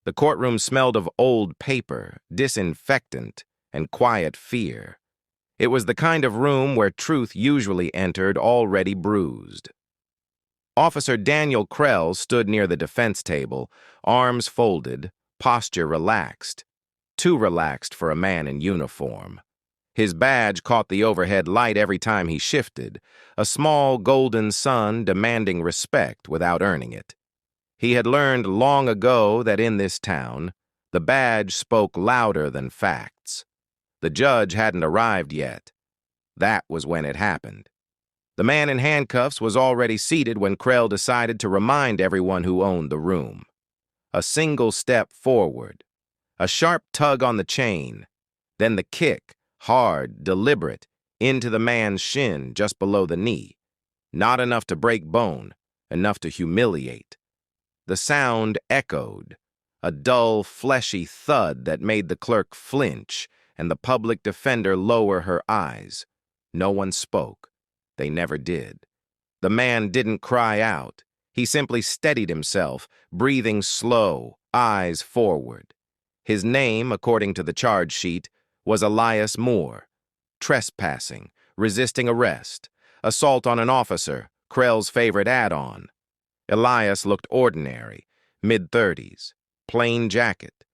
The courtroom smelled of old paper, disinfectant, and quiet fear. It was the kind of room where truth usually entered already bruised. Officer Daniel Krell stood near the defense table, arms folded, posture relaxed. Too relaxed for a man in uniform. His badge caught the overhead light every time he shifted, a small golden sun demanding respect without earning it. He had learned long ago that in this town, the badge spoke louder than facts. The judge hadn't arrived yet. That was when it happened. The man in handcuffs was already seated when Krell decided to remind everyone who owned the room. A single step forward, a sharp tug on the chain, then the kick, hard, deliberate, into the man's shin just below the knee. Not enough to break bone, enough to humiliate. The sound echoed, a dull, fleshy thud that made the clerk flinch and the public defender lower her eyes. No one spoke. They never did. The man didn't cry out. He simply steadied himself, breathing slow, eyes forward. His name, according to the charge sheet, was Elias Moore. Trespassing, resisting arrest, assault on an officer, Krell's favorite add-on. Elias looked ordinary, mid-30s, plain jacket.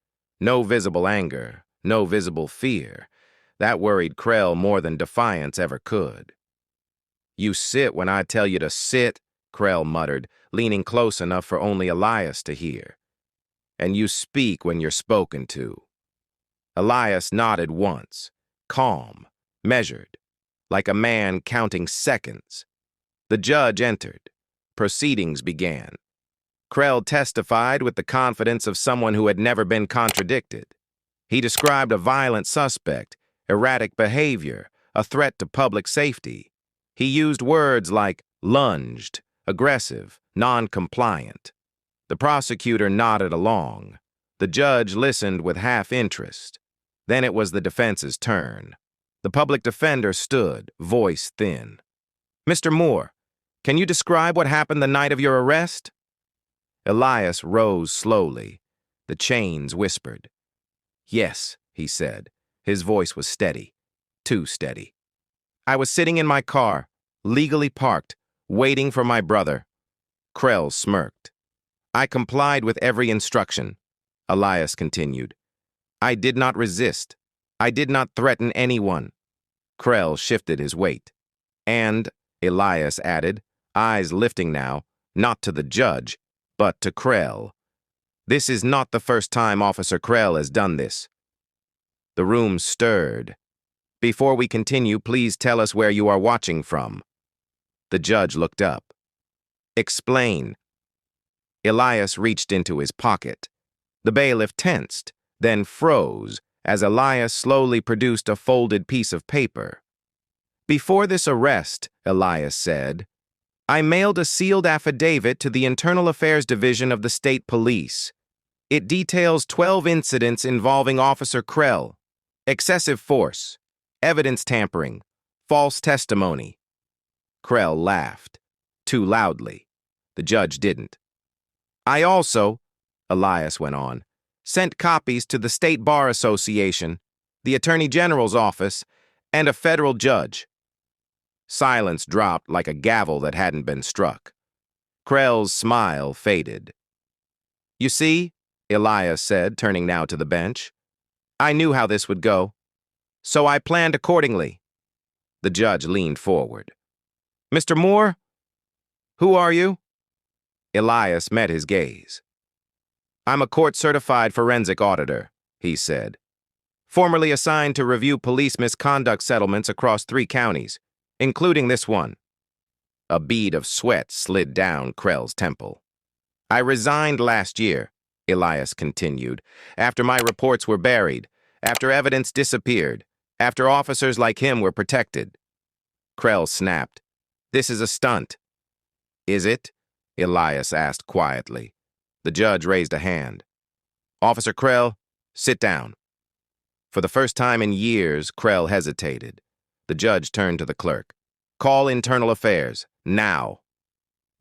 No visible anger, no visible fear. That worried Krell more than defiance ever could. "You sit when I tell you to sit," Krell muttered, leaning close enough for only Elias to hear. "And you speak when you're spoken to." Elias nodded once, calm, measured, like a man counting seconds. The judge entered. Proceedings began. Krell testified with the confidence of someone who had never been contradicted. He described a violent suspect, erratic behavior, a threat to public safety. He used words like lunged, aggressive, non-compliant. The prosecutor nodded along. The judge listened with half interest. Then it was the defense's turn. The public defender stood, voice thin. "Mr. Moore, can you describe what happened the night of your arrest?" Elias rose slowly. The chains whispered. "Yes," he said. His voice was steady. Too steady. "I was sitting in my car, legally parked, waiting for my brother." Krell smirked. "I complied with every instruction," Elias continued. "I did not resist. I did not threaten anyone." Krell shifted his weight. "And," Elias added, eyes lifting now, not to the judge, but to Krell. "This is not the first time Officer Krell has done this." The room stirred. "Before we continue, please tell us where you are watching from." The judge looked up. "Explain." Elias reached into his pocket. The bailiff tensed, then froze, as Elias slowly produced a folded piece of paper. "Before this arrest," Elias said, "I mailed a sealed affidavit to the Internal Affairs Division of the State Police. It details 12 incidents involving Officer Krell, excessive force, evidence tampering, false testimony." Krell laughed, too loudly. The judge didn't. "I also," Elias went on, "sent copies to the State Bar Association, the Attorney General's office, and a federal judge." Silence dropped like a gavel that hadn't been struck. Krell's smile faded. "You see," Elias said, turning now to the bench, "I knew how this would go, so I planned accordingly." The judge leaned forward. "Mr. Moore, who are you?" Elias met his gaze. "I'm a court-certified forensic auditor," he said, "formerly assigned to review police misconduct settlements across 3 counties, including this one." A bead of sweat slid down Krell's temple. "I resigned last year," Elias continued, "after my reports were buried, after evidence disappeared, after officers like him were protected." Krell snapped. "This is a stunt." "Is it?" Elias asked quietly. The judge raised a hand. "Officer Krell, sit down." For the first time in years, Krell hesitated. The judge turned to the clerk. "Call Internal Affairs, now."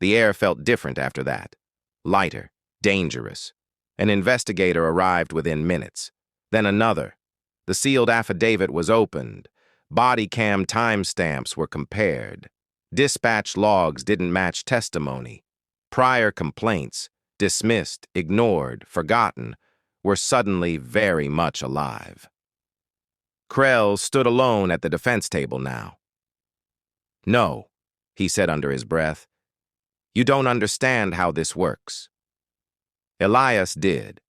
The air felt different after that. Lighter, dangerous. An investigator arrived within minutes. Then another. The sealed affidavit was opened. Body cam timestamps were compared. Dispatch logs didn't match testimony. Prior complaints, dismissed, ignored, forgotten, were suddenly very much alive. Krell stood alone at the defense table now. "No," he said under his breath. "You don't understand how this works." Elias did.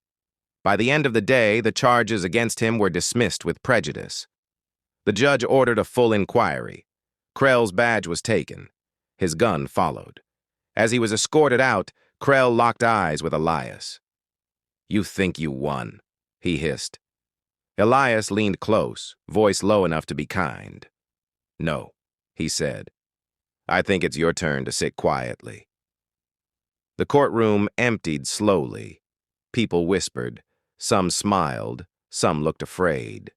By the end of the day, the charges against him were dismissed with prejudice. The judge ordered a full inquiry. Krell's badge was taken. His gun followed. As he was escorted out, Krell locked eyes with Elias. "You think you won," he hissed. Elias leaned close, voice low enough to be kind. "No," he said. "I think it's your turn to sit quietly." The courtroom emptied slowly. People whispered. Some smiled. Some looked afraid.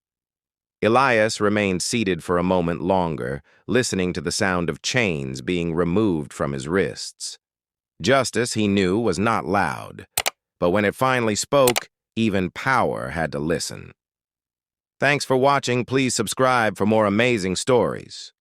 Elias remained seated for a moment longer, listening to the sound of chains being removed from his wrists. Justice, he knew, was not loud, but when it finally spoke, even power had to listen. Thanks for watching. Please subscribe for more amazing stories.